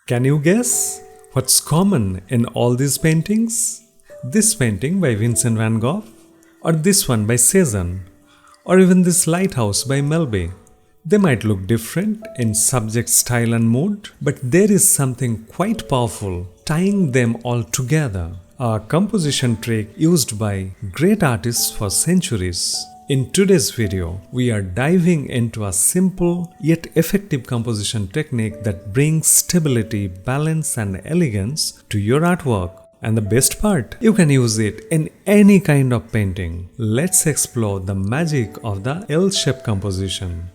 Can you guess what's common in all these paintings? This painting by Vincent van Gogh, or this one by Cezanne, or even this lighthouse by Melby. They might look different in subject, style and mood, but there is something quite powerful tying them all together. A composition trick used by great artists for centuries. In today's video, we are diving into a simple yet effective composition technique that brings stability, balance and elegance to your artwork. And the best part, you can use it in any kind of painting. Let's explore the magic of the L-shape composition.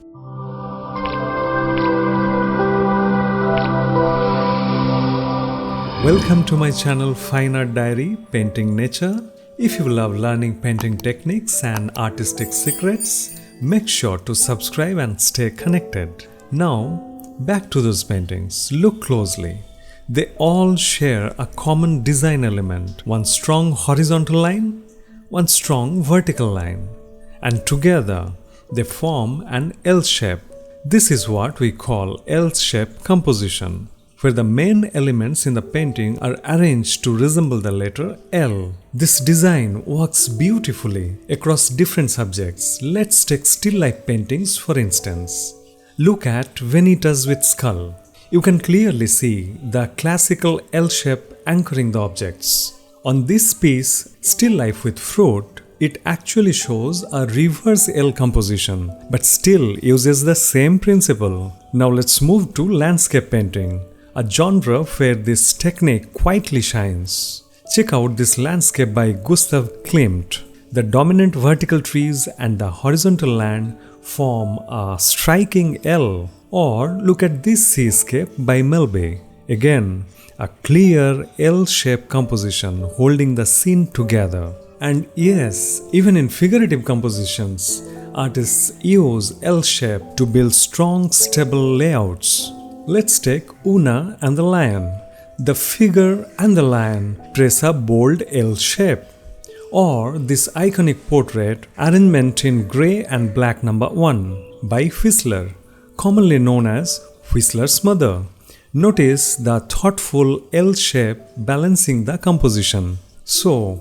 Welcome to my channel Fine Art Diary Painting Nature. If you love learning painting techniques and artistic secrets, make sure to subscribe and stay connected. Now, back to those paintings. Look closely. They all share a common design element, one strong horizontal line, one strong vertical line, and together they form an L shape. This is what we call L-shape composition, where the main elements in the painting are arranged to resemble the letter L. This design works beautifully across different subjects. Let's take still life paintings for instance. Look at Vanitas with skull. You can clearly see the classical L shape anchoring the objects. On this piece, still life with fruit, it actually shows a reverse L composition, but still uses the same principle. Now let's move to landscape painting, a genre where this technique quietly shines. Check out this landscape by Gustav Klimt. The dominant vertical trees and the horizontal land form a striking L. Or look at this seascape by Melby. Again, a clear L-shaped composition holding the scene together. And yes, even in figurative compositions, artists use L-shape to build strong, stable layouts. Let's take Una and the lion. The figure and the lion trace a bold L shape. Or this iconic portrait arrangement in grey and black number 1 by Whistler, commonly known as Whistler's mother. Notice the thoughtful L shape balancing the composition. So,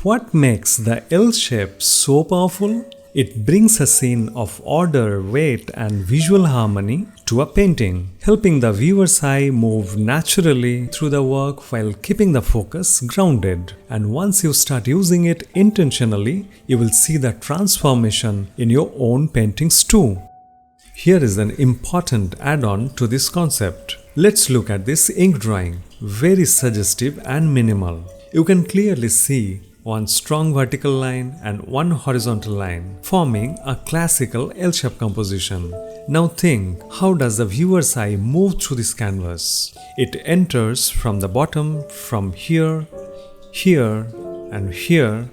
what makes the L shape so powerful? It brings a scene of order, weight and visual harmony to a painting, helping the viewer's eye move naturally through the work while keeping the focus grounded. And once you start using it intentionally, you will see the transformation in your own paintings too. Here is an important add-on to this concept. Let's look at this ink drawing. Very suggestive and minimal. You can clearly see one strong vertical line and one horizontal line, forming a classical L-shape composition. Now think, how does the viewer's eye move through this canvas? It enters from the bottom, from here, here and here,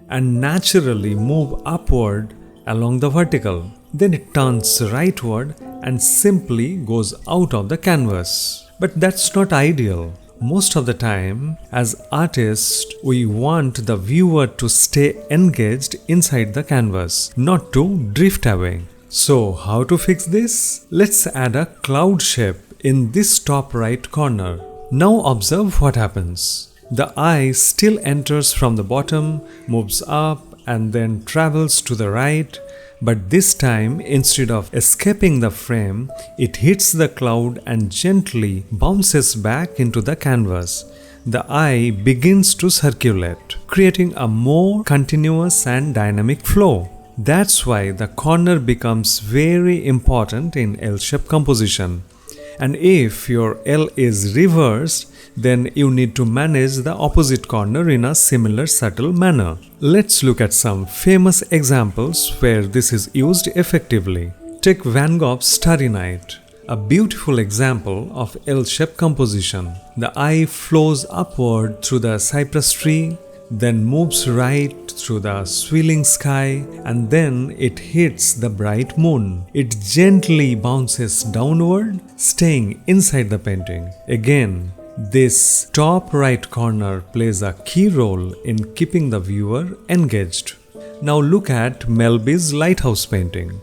and naturally move upward along the vertical. Then it turns rightward and simply goes out of the canvas. But that's not ideal. Most of the time, as artists, we want the viewer to stay engaged inside the canvas, not to drift away. So, how to fix this? Let's add a cloud shape in this top right corner. Now observe what happens. The eye still enters from the bottom, moves up and then travels to the right. But this time, instead of escaping the frame, it hits the cloud and gently bounces back into the canvas. The eye begins to circulate, creating a more continuous and dynamic flow. That's why the corner becomes very important in L-shape composition. And if your L is reversed, then you need to manage the opposite corner in a similar subtle manner. Let's look at some famous examples where this is used effectively. Take Van Gogh's Starry Night, a beautiful example of L-shaped composition. The eye flows upward through the cypress tree, then moves right through the swirling sky, and then it hits the bright moon. It gently bounces downward, staying inside the painting. Again, this top right corner plays a key role in keeping the viewer engaged. Now look at Melby's lighthouse painting.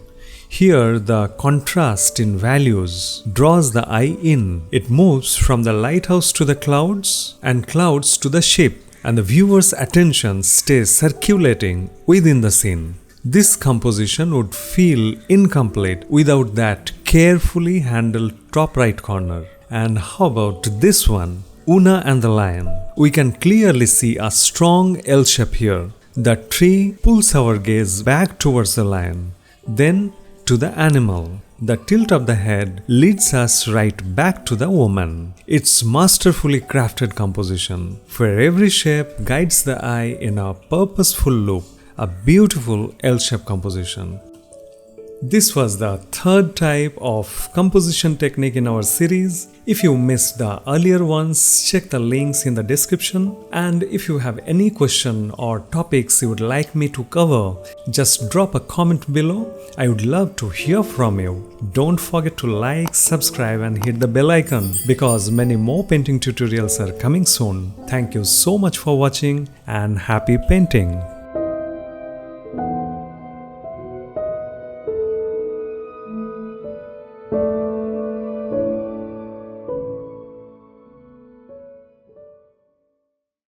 Here, the contrast in values draws the eye in. It moves from the lighthouse to the clouds and clouds to the ship, and the viewer's attention stays circulating within the scene. This composition would feel incomplete without that carefully handled top right corner. And how about this one? Una and the lion. We can clearly see a strong L shape here. The tree pulls our gaze back towards the lion, then to the animal. The tilt of the head leads us right back to the woman. It's masterfully crafted composition, where every shape guides the eye in a purposeful loop, a beautiful L-shape composition. This was the third type of composition technique in our series. If you missed the earlier ones, check the links in the description. And if you have any question or topics you would like me to cover, just drop a comment below. I would love to hear from you. Don't forget to like, subscribe and hit the bell icon because many more painting tutorials are coming soon. Thank you so much for watching and happy painting!